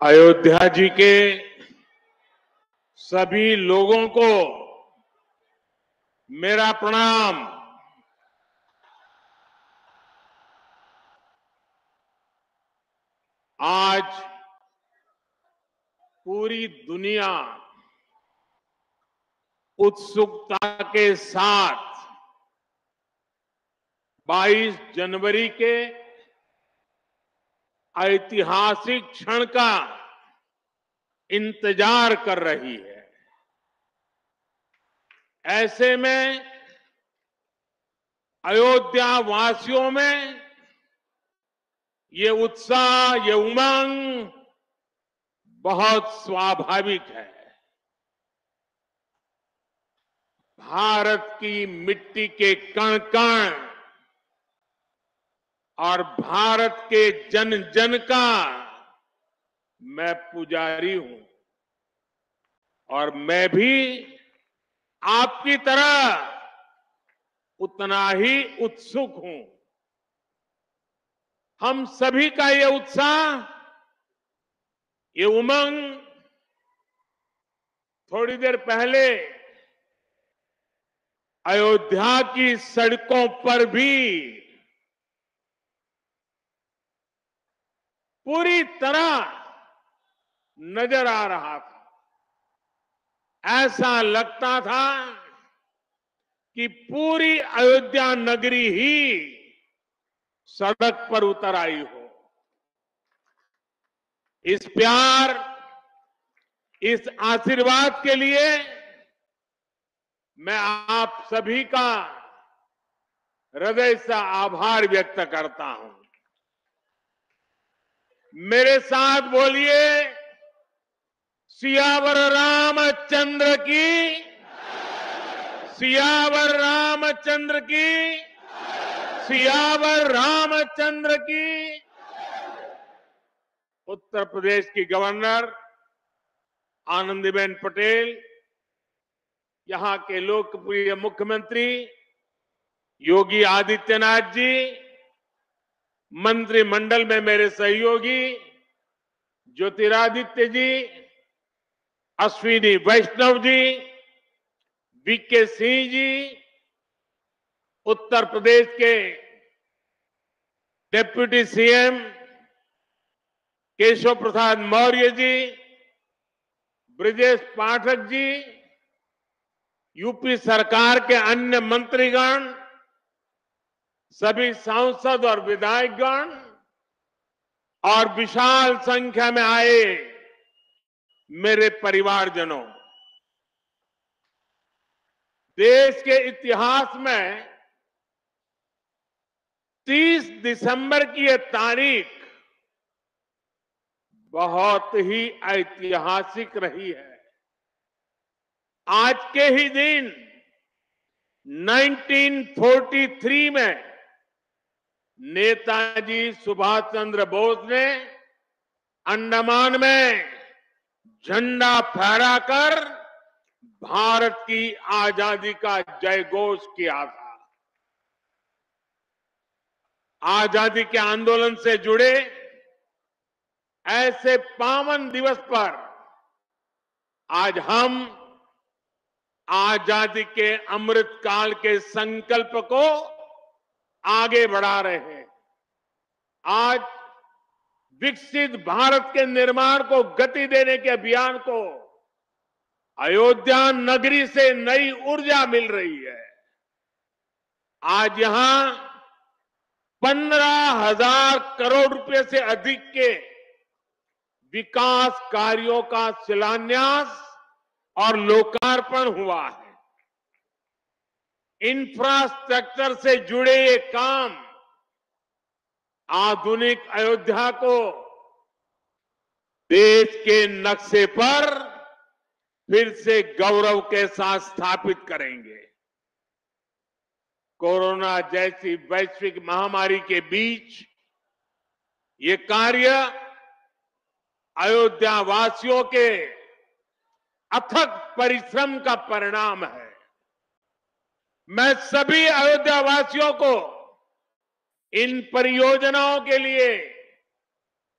अयोध्या जी के सभी लोगों को मेरा प्रणाम। आज पूरी दुनिया उत्सुकता के साथ 22 जनवरी के ऐतिहासिक क्षण का इंतजार कर रही है। ऐसे में अयोध्या वासियों में ये उत्साह, ये उमंग बहुत स्वाभाविक है। भारत की मिट्टी के कण कण और भारत के जन जन का मैं पुजारी हूं और मैं भी आपकी तरह उतना ही उत्सुक हूं। हम सभी का ये उत्साह, ये उमंग थोड़ी देर पहले अयोध्या की सड़कों पर भी पूरी तरह नजर आ रहा था। ऐसा लगता था कि पूरी अयोध्या नगरी ही सड़क पर उतर आई हो। इस प्यार, इस आशीर्वाद के लिए मैं आप सभी का हृदय से आभार व्यक्त करता हूं। मेरे साथ बोलिए, सियावर रामचंद्र की, सियावर रामचंद्र की, सियावर रामचंद्र की। उत्तर प्रदेश की गवर्नर आनंदीबेन पटेल, यहां के लोकप्रिय मुख्यमंत्री योगी आदित्यनाथ जी, मंत्रिमंडल में मेरे सहयोगी ज्योतिरादित्य जी, अश्विनी वैष्णव जी, वीके सिंह जी, उत्तर प्रदेश के deputy CM Keshav Prasad Maurya ji, Brajesh Pathak ji, UP सरकार के अन्य मंत्रीगण, सभी सांसद और विधायकगण और विशाल संख्या में आए मेरे परिवारजनों, देश के इतिहास में 30 दिसंबर की यह तारीख बहुत ही ऐतिहासिक रही है। आज के ही दिन 1943 में नेताजी सुभाष चंद्र बोस ने अंडमान में झंडा फहराकर भारत की आजादी का जयघोष किया था। आजादी के आंदोलन से जुड़े ऐसे पावन दिवस पर आज हम आजादी के अमृत काल के संकल्प को आगे बढ़ा रहे हैं। आज विकसित भारत के निर्माण को गति देने के अभियान को अयोध्या नगरी से नई ऊर्जा मिल रही है। आज यहां 15,000 करोड़ रुपए से अधिक के विकास कार्यों का शिलान्यास और लोकार्पण हुआ है। इंफ्रास्ट्रक्चर से जुड़े ये काम आधुनिक अयोध्या को देश के नक्शे पर फिर से गौरव के साथ स्थापित करेंगे। कोरोना जैसी वैश्विक महामारी के बीच ये कार्य अयोध्या वासियों के अथक परिश्रम का परिणाम है। मैं सभी अयोध्या वासियों को इन परियोजनाओं के लिए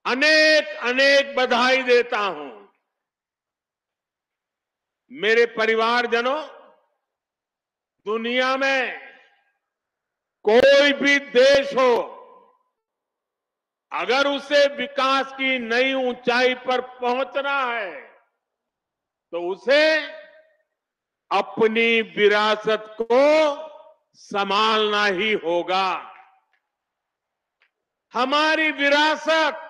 अनेक अनेक बधाई देता हूं। मेरे परिवारजनों, दुनिया में कोई भी देश हो, अगर उसे विकास की नई ऊंचाई पर पहुंचना है तो उसे अपनी विरासत को संभालना ही होगा। हमारी विरासत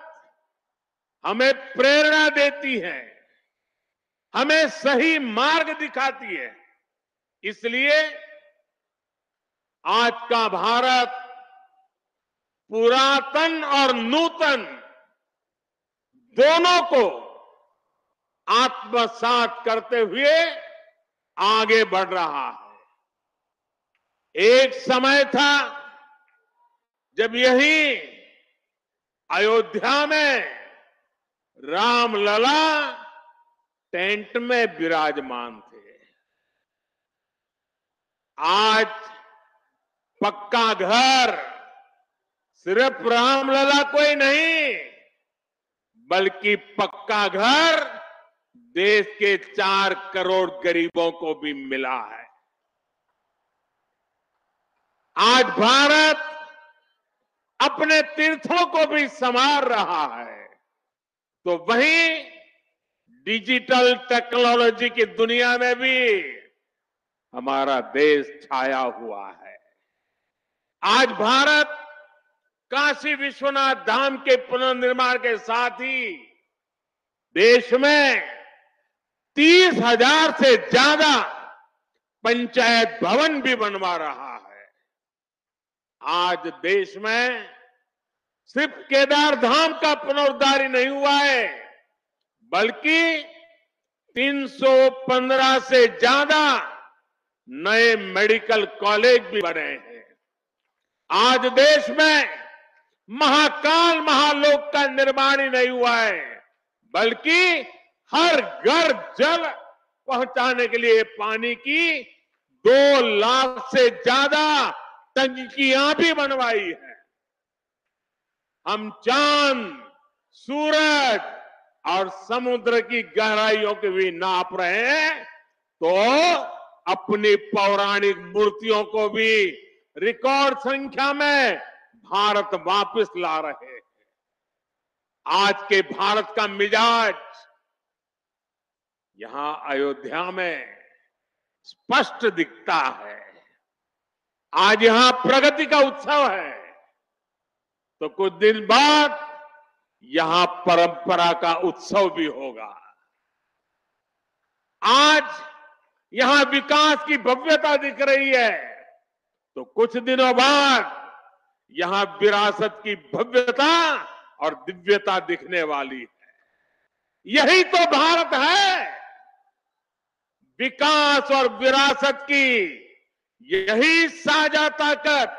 हमें प्रेरणा देती है, हमें सही मार्ग दिखाती है। इसलिए आज का भारत पुरातन और नूतन दोनों को आत्मसात करते हुए आगे बढ़ रहा है। एक समय था जब यही अयोध्या में रामलला टेंट में विराजमान थे। आज पक्का घर सिर्फ रामलला को ही नहीं, बल्कि पक्का घर देश के 4 करोड़ गरीबों को भी मिला है। आज भारत अपने तीर्थों को भी संवार रहा है, तो वहीं डिजिटल टेक्नोलॉजी की दुनिया में भी हमारा देश छाया हुआ है। आज भारत काशी विश्वनाथ धाम के पुनर्निर्माण के साथ ही देश में 30,000 से ज्यादा पंचायत भवन भी बनवा रहा है। आज देश में सिर्फ केदार धाम का पुनरुद्धार ही नहीं हुआ है, बल्कि 315 से ज्यादा नए मेडिकल कॉलेज भी बने हैं। आज देश में महाकाल महालोक का निर्माण ही नहीं हुआ है, बल्कि हर घर जल पहुंचाने के लिए पानी की 2 लाख से ज्यादा टंकियां भी बनवाई है। हम चांद, सूरज और समुद्र की गहराइयों को भी नाप रहे हैं, तो अपनी पौराणिक मूर्तियों को भी रिकॉर्ड संख्या में भारत वापस ला रहे हैं। आज के भारत का मिजाज यहां अयोध्या में स्पष्ट दिखता है। आज यहां प्रगति का उत्सव है, तो कुछ दिन बाद यहां परंपरा का उत्सव भी होगा। आज यहां विकास की भव्यता दिख रही है, तो कुछ दिनों बाद यहां विरासत की भव्यता और दिव्यता दिखने वाली है। यही तो भारत है। विकास और विरासत की यही साझा ताकत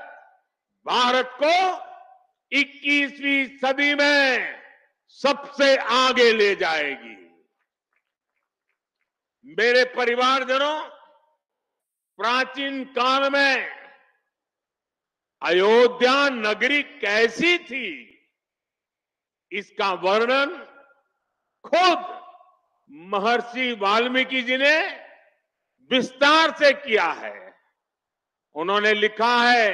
भारत को 21वीं सदी में सबसे आगे ले जाएगी। मेरे परिवारजनों, प्राचीन काल में अयोध्या नगरी कैसी थी, इसका वर्णन खुद महर्षि वाल्मीकि जी ने विस्तार से किया है। उन्होंने लिखा है,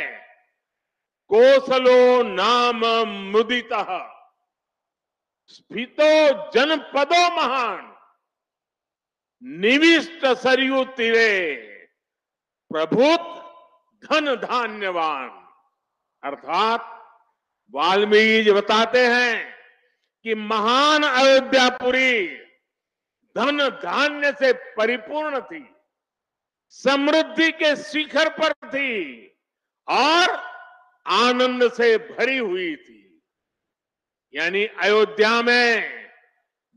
कोसलो नाम मुदितः स्फीतो जनपदो महान निविष्ट सरयू तीरे प्रभुत धन धान्यवान। अर्थात वाल्मीकि जी बताते हैं कि महान अयोध्यापुरी धन धान्य से परिपूर्ण थी, समृद्धि के शिखर पर थी और आनंद से भरी हुई थी। यानी अयोध्या में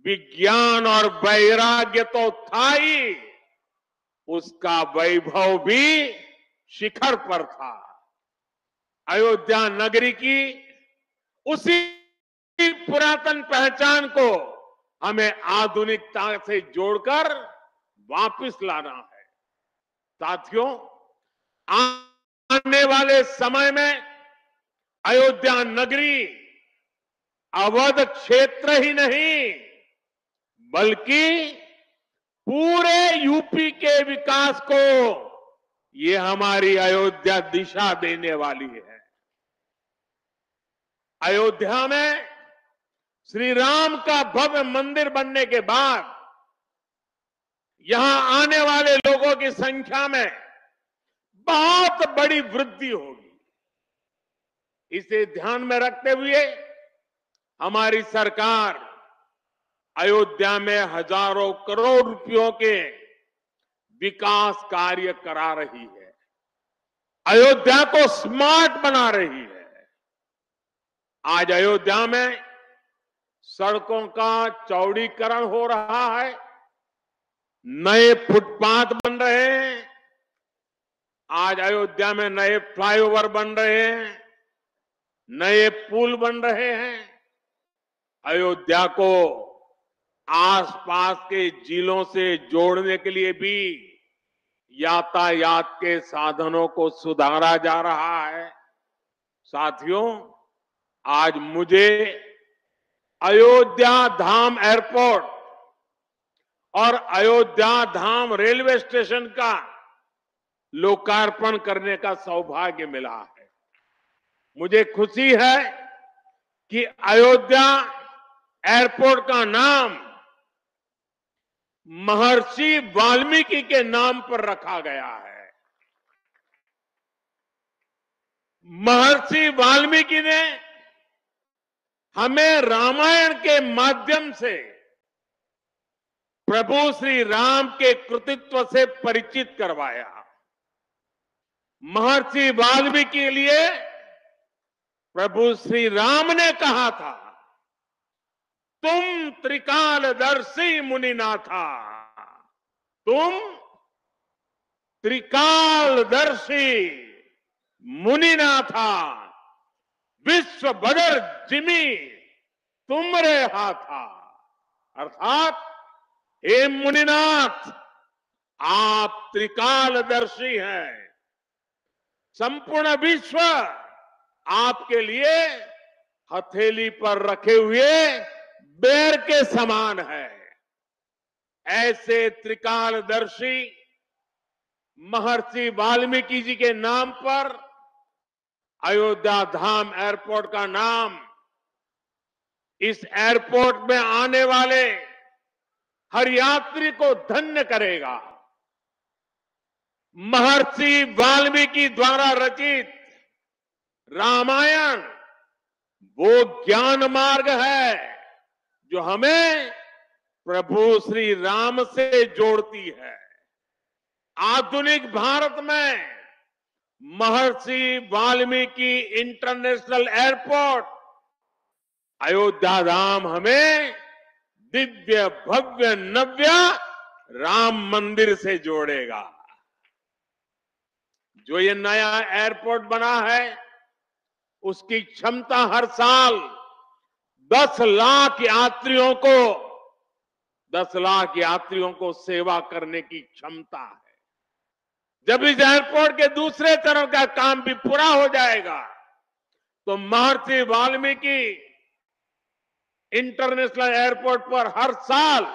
विज्ञान और वैराग्य तो था ही, उसका वैभव भी शिखर पर था। अयोध्या नगरी की उसी पुरातन पहचान को हमें आधुनिकता से जोड़कर वापस लाना है। साथियों, आने वाले समय में अयोध्या नगरी अवध क्षेत्र ही नहीं बल्कि पूरे यूपी के विकास को ये हमारी अयोध्या दिशा देने वाली है। अयोध्या में श्री राम का भव्य मंदिर बनने के बाद यहां आने वाले लोगों की संख्या में बहुत बड़ी वृद्धि होगी। इसे ध्यान में रखते हुए हमारी सरकार अयोध्या में हजारों करोड़ रुपयों के विकास कार्य करा रही है, अयोध्या को स्मार्ट बना रही है। आज अयोध्या में सड़कों का चौड़ीकरण हो रहा है, नए फुटपाथ बन रहे हैं, आज अयोध्या में नए फ्लाईओवर बन रहे हैं, नए पुल बन रहे हैं। अयोध्या को आसपास के जिलों से जोड़ने के लिए भी यातायात के साधनों को सुधारा जा रहा है। साथियों, आज मुझे अयोध्या धाम एयरपोर्ट और अयोध्या धाम रेलवे स्टेशन का लोकार्पण करने का सौभाग्य मिला है। मुझे खुशी है कि अयोध्या एयरपोर्ट का नाम महर्षि वाल्मीकि के नाम पर रखा गया है। महर्षि वाल्मीकि ने हमें रामायण के माध्यम से प्रभु श्री राम के कृतित्व से परिचित करवाया। महर्षि वाल्मीकि के लिए प्रभु श्री राम ने कहा था, तुम त्रिकालदर्शी मुनिनाथा, तुम त्रिकालदर्शी मुनिनाथा, विश्व बदर जिमी तुमरे हाथा। अर्थात हे मुनिनाथ, आप त्रिकालदर्शी हैं, संपूर्ण विश्व आपके लिए हथेली पर रखे हुए बेर के समान है। ऐसे त्रिकालदर्शी महर्षि वाल्मीकि जी के नाम पर अयोध्या धाम एयरपोर्ट का नाम इस एयरपोर्ट में आने वाले हर यात्री को धन्य करेगा। महर्षि वाल्मीकि द्वारा रचित रामायण वो ज्ञान मार्ग है जो हमें प्रभु श्री राम से जोड़ती है। आधुनिक भारत में महर्षि वाल्मीकि इंटरनेशनल एयरपोर्ट अयोध्या धाम हमें दिव्य भव्य नव्य राम मंदिर से जोड़ेगा। जो ये नया एयरपोर्ट बना है उसकी क्षमता हर साल 10 लाख यात्रियों को सेवा करने की क्षमता है। जब इस एयरपोर्ट के दूसरे चरण का काम भी पूरा हो जाएगा तो महर्षि वाल्मीकि इंटरनेशनल एयरपोर्ट पर हर साल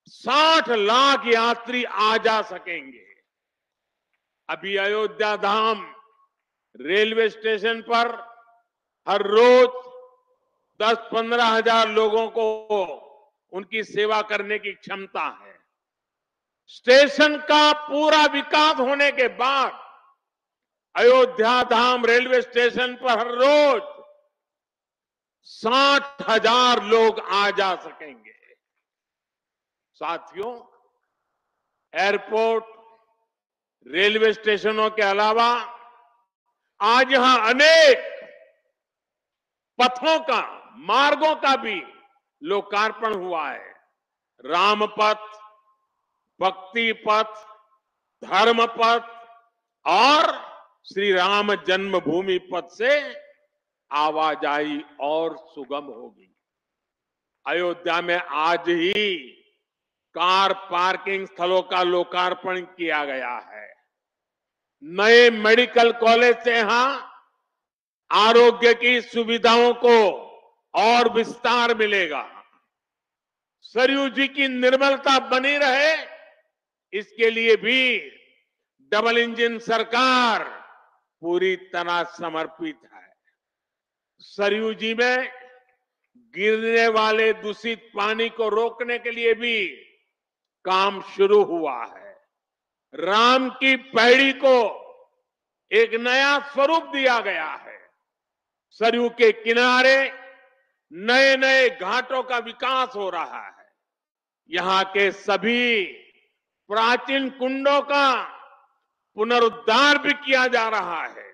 60 लाख यात्री आ जा सकेंगे। अभी अयोध्या धाम रेलवे स्टेशन पर हर रोज 10-15 हजार लोगों को उनकी सेवा करने की क्षमता है। स्टेशन का पूरा विकास होने के बाद अयोध्या धाम रेलवे स्टेशन पर हर रोज 60,000 लोग आ जा सकेंगे। साथियों, एयरपोर्ट, रेलवे स्टेशनों के अलावा आज यहां अनेक पथों का, मार्गों का भी लोकार्पण हुआ है। राम पथ, भक्ति पथ, धर्म पथ और श्री राम जन्मभूमि पथ से आवाजाही और सुगम होगी। अयोध्या में आज ही कार पार्किंग स्थलों का लोकार्पण किया गया है। नए मेडिकल कॉलेज से यहां आरोग्य की सुविधाओं को और विस्तार मिलेगा। सरयू जी की निर्मलता बनी रहे, इसके लिए भी डबल इंजन सरकार पूरी तरह समर्पित है। सरयू जी में गिरने वाले दूषित पानी को रोकने के लिए भी काम शुरू हुआ है। राम की पैड़ी को एक नया स्वरूप दिया गया है। सरयू के किनारे नए नए घाटों का विकास हो रहा है। यहां के सभी प्राचीन कुंडों का पुनरुद्धार भी किया जा रहा है।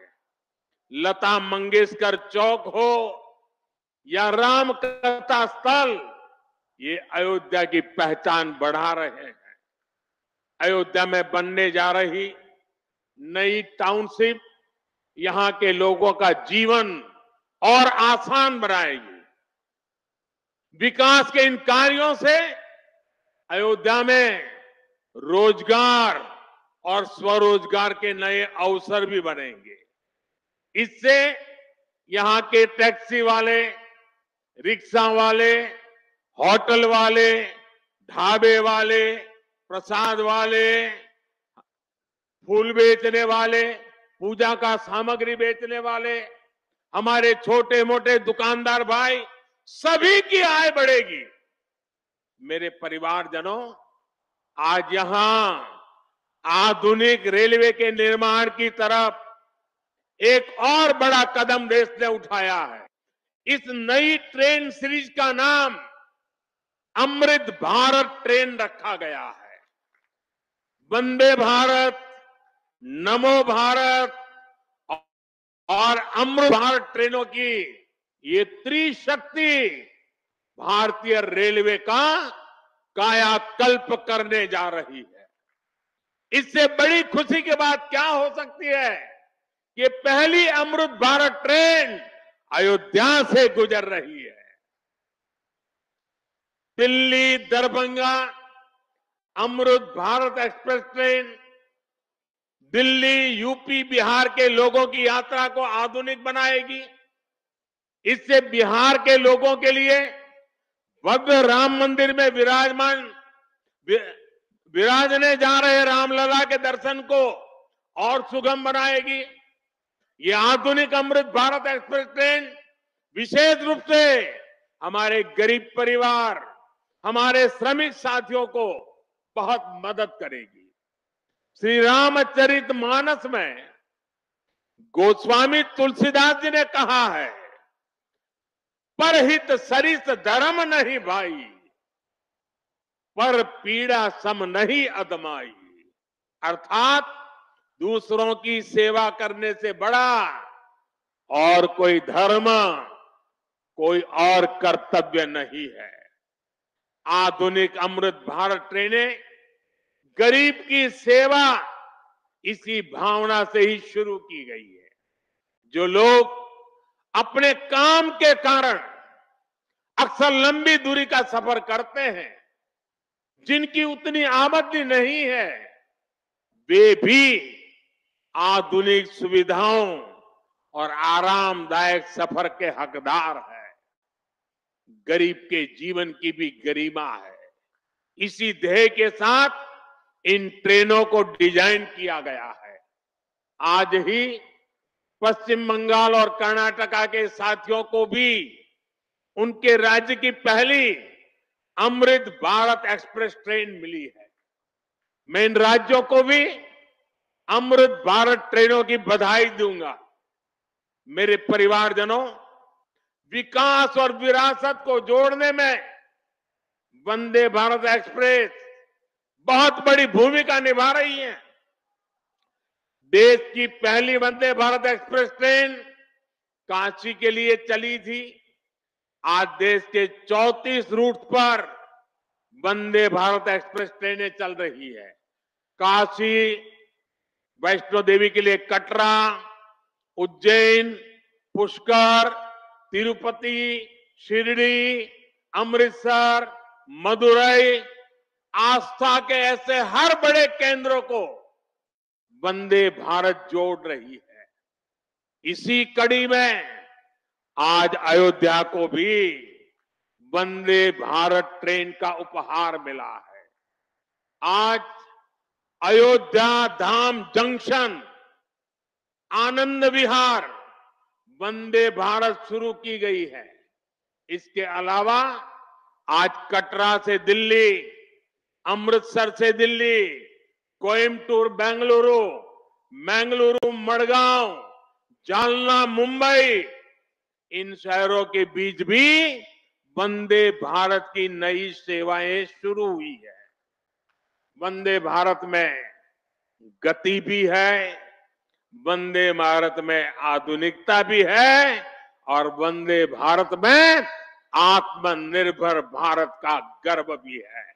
लता मंगेशकर चौक हो या राम कथा स्थल, ये अयोध्या की पहचान बढ़ा रहे हैं। अयोध्या में बनने जा रही नई टाउनशिप यहां के लोगों का जीवन और आसान बनाएगी। विकास के इन कार्यों से अयोध्या में रोजगार और स्वरोजगार के नए अवसर भी बनेंगे। इससे यहां के टैक्सी वाले, रिक्शा वाले, होटल वाले, ढाबे वाले, प्रसाद वाले, फूल बेचने वाले, पूजा का सामग्री बेचने वाले, हमारे छोटे मोटे दुकानदार भाई, सभी की आय बढ़ेगी। मेरे परिवारजनों, आज यहां आधुनिक रेलवे के निर्माण की तरफ एक और बड़ा कदम देश ने उठाया है। इस नई ट्रेन सीरीज का नाम अमृत भारत ट्रेन रखा गया है। वंदे भारत, नमो भारत और अमृत भारत ट्रेनों की ये त्रिशक्ति भारतीय रेलवे का कायाकल्प करने जा रही है। इससे बड़ी खुशी की बात क्या हो सकती है कि पहली अमृत भारत ट्रेन अयोध्या से गुजर रही है। Delhi Darbhanga Amrit Bharat express train Delhi, UP, Bihar के लोगों की यात्रा को आधुनिक बनाएगी। इससे बिहार के लोगों के लिए भव्य राम मंदिर में विराजने जा रहे रामलला के दर्शन को और सुगम बनाएगी। ये आधुनिक अमृत भारत एक्सप्रेस ट्रेन विशेष रूप से हमारे गरीब परिवार, हमारे श्रमिक साथियों को बहुत मदद करेगी। श्री रामचरित मानस में गोस्वामी तुलसीदास जी ने कहा है, परहित सरिस धर्म नहीं भाई, पर पीड़ा सम नहीं अदमाई। अर्थात दूसरों की सेवा करने से बड़ा और कोई धर्म, कोई और कर्तव्य नहीं है। आधुनिक अमृत भारत ट्रेनें गरीब की सेवा इसी भावना से ही शुरू की गई है। जो लोग अपने काम के कारण अक्सर लंबी दूरी का सफर करते हैं, जिनकी उतनी आमदनी नहीं है, वे भी आधुनिक सुविधाओं और आरामदायक सफर के हकदार हैं। गरीब के जीवन की भी गरिमा है। इसी ध्येय के साथ इन ट्रेनों को डिजाइन किया गया है। आज ही पश्चिम बंगाल और कर्नाटका के साथियों को भी उनके राज्य की पहली अमृत भारत एक्सप्रेस ट्रेन मिली है। मैं इन राज्यों को भी अमृत भारत ट्रेनों की बधाई दूंगा। मेरे परिवारजनों, विकास और विरासत को जोड़ने में वंदे भारत एक्सप्रेस बहुत बड़ी भूमिका निभा रही है। देश की पहली वंदे भारत एक्सप्रेस ट्रेन काशी के लिए चली थी। आज देश के 34 रूट पर वंदे भारत एक्सप्रेस ट्रेनें चल रही है। काशी, वैष्णो देवी के लिए कटरा, उज्जैन, पुष्कर, तिरुपति, शिरडी, अमृतसर, मदुरई, आस्था के ऐसे हर बड़े केंद्रों को वंदे भारत जोड़ रही है। इसी कड़ी में आज अयोध्या को भी वंदे भारत ट्रेन का उपहार मिला है। आज अयोध्या धाम जंक्शन, आनंद विहार वंदे भारत शुरू की गई है। इसके अलावा आज कटरा से दिल्ली, अमृतसर से दिल्ली, कोयम्बटूर बेंगलुरु, मंगलुरु मडगांव, जालना मुंबई, इन शहरों के बीच भी वंदे भारत की नई सेवाएं शुरू हुई है। वंदे भारत में गति भी है, वंदे भारत में आधुनिकता भी है और वंदे भारत में आत्मनिर्भर भारत का गर्व भी है।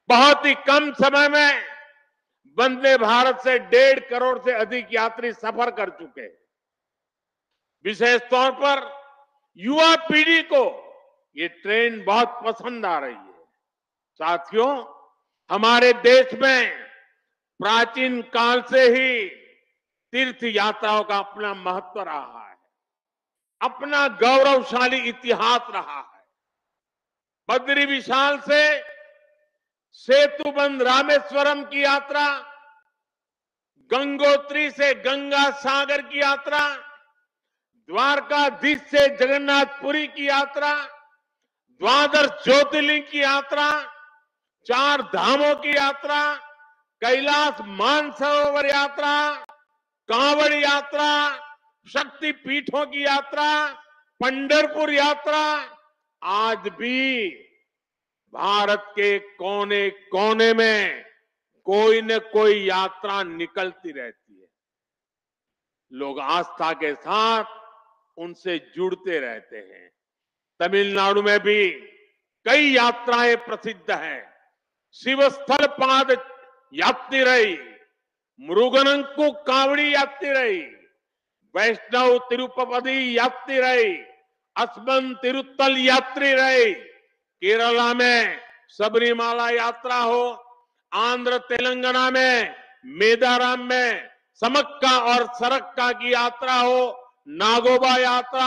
बहुत ही कम समय में वंदे भारत से 1.5 करोड़ से अधिक यात्री सफर कर चुके हैं। विशेष तौर पर युवा पीढ़ी को ये ट्रेन बहुत पसंद आ रही है। साथियों, हमारे देश में प्राचीन काल से ही तीर्थ यात्राओं का अपना महत्व रहा है, अपना गौरवशाली इतिहास रहा है। बद्री विशाल से सेतुबंध रामेश्वरम की यात्रा, गंगोत्री से गंगा सागर की यात्रा, द्वारकाधीश से जगन्नाथपुरी की यात्रा, द्वादश ज्योतिर्लिंग की यात्रा, 4 धामों की यात्रा, कैलाश मानसरोवर यात्रा, कांवड़ यात्रा, शक्ति पीठों की यात्रा, पंढरपुर यात्रा, आज भी भारत के कोने कोने में कोई न कोई यात्रा निकलती रहती है। लोग आस्था के साथ उनसे जुड़ते रहते हैं। तमिलनाडु में भी कई यात्राएं प्रसिद्ध हैं। शिवस्थल पाद यात्रिरई, मुरुगनंकु कावड़ी यात्रिरई, वैष्णव तिरुपति यात्रिरई, अस्मन तिरुत्तल यात्रिरई, केरला में सबरीमाला यात्रा हो, आंध्र तेलंगाना में मेदाराम में समक्का और सरक्का की यात्रा हो, नागोबा यात्रा,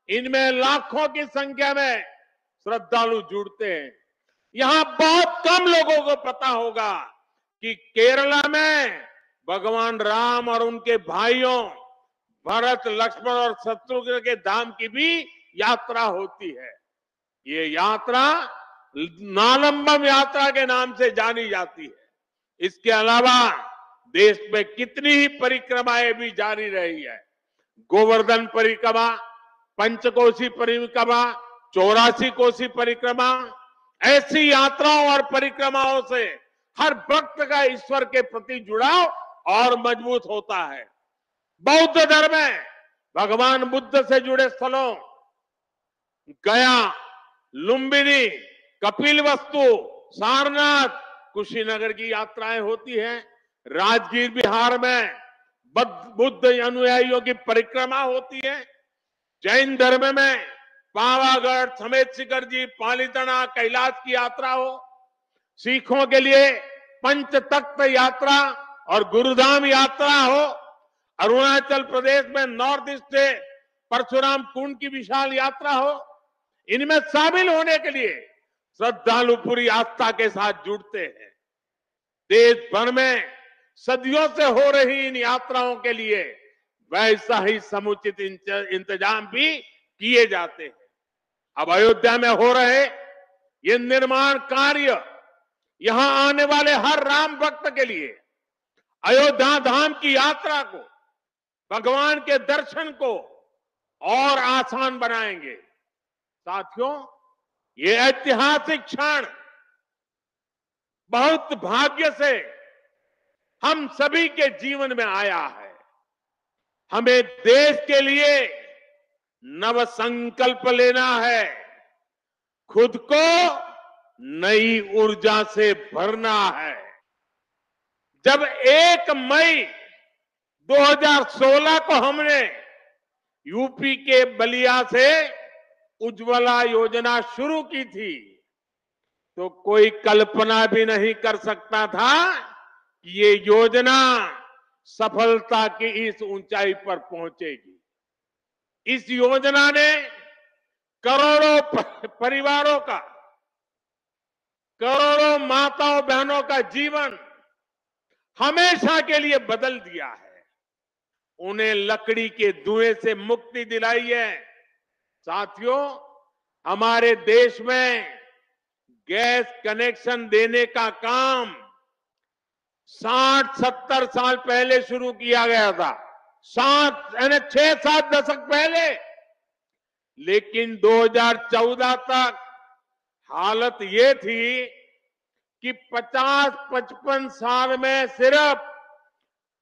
इनमें लाखों की संख्या में श्रद्धालु जुड़ते हैं। यहां बहुत कम लोगों को पता होगा कि केरला में भगवान राम और उनके भाइयों भरत, लक्ष्मण और शत्रुघ्न के धाम की भी यात्रा होती है। ये यात्रा नालंबम यात्रा के नाम से जानी जाती है। इसके अलावा देश में कितनी ही परिक्रमाएं भी जारी रही है। गोवर्धन परिक्रमा, पंचकोशी परिक्रमा, 84 कोसी परिक्रमा, ऐसी यात्राओं और परिक्रमाओं से हर भक्त का ईश्वर के प्रति जुड़ाव और मजबूत होता है। बौद्ध धर्म में भगवान बुद्ध से जुड़े स्थलों गया, लुम्बिनी, कपिलवस्तु, सारनाथ, कुशीनगर की यात्राएं होती हैं। राजगीर बिहार में बुद्ध अनुयायियों की परिक्रमा होती है। जैन धर्म में पावागढ़, समेत शिखर जी, पालीताना, कैलाश की यात्रा हो। सिखों के लिए पंच तख्त यात्रा और गुरुधाम यात्रा हो। अरुणाचल प्रदेश में नॉर्थ ईस्ट से परशुराम कुंड की विशाल यात्रा हो। इनमें शामिल होने के लिए श्रद्धालु पूरी आस्था के साथ जुड़ते हैं। देश भर में सदियों से हो रही इन यात्राओं के लिए वैसा ही समुचित इंतजाम भी किए जाते हैं। अब अयोध्या में हो रहे ये निर्माण कार्य यहां आने वाले हर राम भक्त के लिए अयोध्या धाम की यात्रा को, भगवान के दर्शन को और आसान बनाएंगे। साथियों, ये ऐतिहासिक क्षण बहुत भाग्य से हम सभी के जीवन में आया है। हमें देश के लिए नव संकल्प लेना है, खुद को नई ऊर्जा से भरना है। जब 1 मई 2016 को हमने यूपी के बलिया से उज्ज्वला योजना शुरू की थी, तो कोई कल्पना भी नहीं कर सकता था कि ये योजना सफलता की इस ऊंचाई पर पहुंचेगी। इस योजना ने करोड़ों परिवारों का, करोड़ों माताओं बहनों का जीवन हमेशा के लिए बदल दिया है। उन्हें लकड़ी के धुएं से मुक्ति दिलाई है। साथियों, हमारे देश में गैस कनेक्शन देने का काम 60-70 साल पहले शुरू किया गया था, 6-7 दशक पहले। लेकिन 2014 तक हालत ये थी कि 50-55 साल में सिर्फ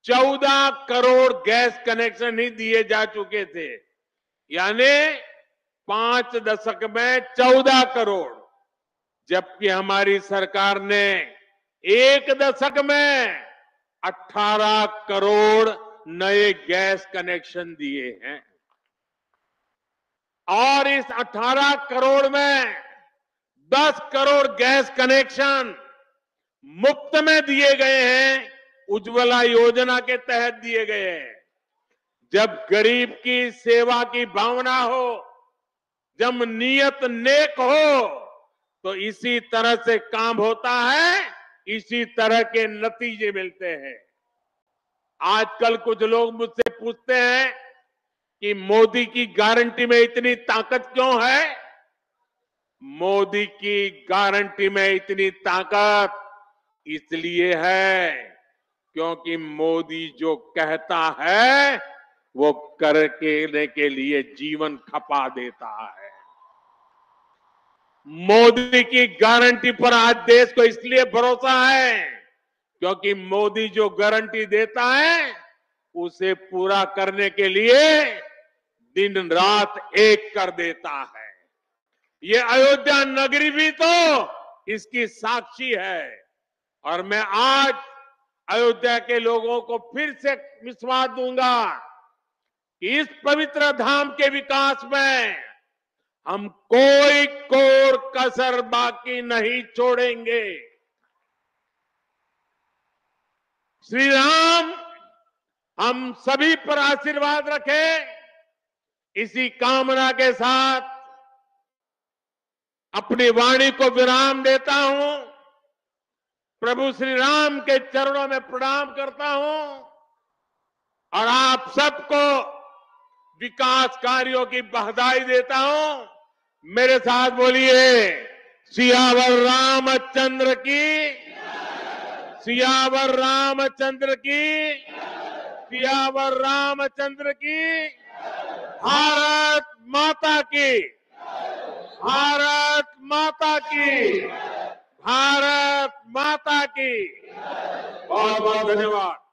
14 करोड़ गैस कनेक्शन ही दिए जा चुके थे, यानी 5 दशक में 14 करोड़, जबकि हमारी सरकार ने 1 दशक में 18 करोड़ नए गैस कनेक्शन दिए हैं। और इस 18 करोड़ में 10 करोड़ गैस कनेक्शन मुफ्त में दिए गए हैं, उज्ज्वला योजना के तहत दिए गए हैं। जब गरीब की सेवा की भावना हो, जब नियत नेक हो, तो इसी तरह से काम होता है, इसी तरह के नतीजे मिलते हैं। आजकल कुछ लोग मुझसे पूछते हैं कि मोदी की गारंटी में इतनी ताकत क्यों है? मोदी की गारंटी में इतनी ताकत इसलिए है क्योंकि मोदी जो कहता है वो करने के लिए जीवन खपा देता है। मोदी की गारंटी पर आज देश को इसलिए भरोसा है क्योंकि मोदी जो गारंटी देता है उसे पूरा करने के लिए दिन रात एक कर देता है। ये अयोध्या नगरी भी तो इसकी साक्षी है। और मैं आज अयोध्या के लोगों को फिर से विश्वास दूंगा कि इस पवित्र धाम के विकास में हम कोई कोर कसर बाकी नहीं छोड़ेंगे। श्री राम हम सभी पर आशीर्वाद रखें, इसी कामना के साथ अपनी वाणी को विराम देता हूं। प्रभु श्री राम के चरणों में प्रणाम करता हूं और आप सबको विकास कार्यों की बधाई देता हूं। मेरे साथ बोलिए, सियावर रामचंद्र की, सियावर रामचंद्र की, सियावर रामचंद्र की। भारत माता की, भारत माता की, भारत माता की। बहुत बहुत धन्यवाद।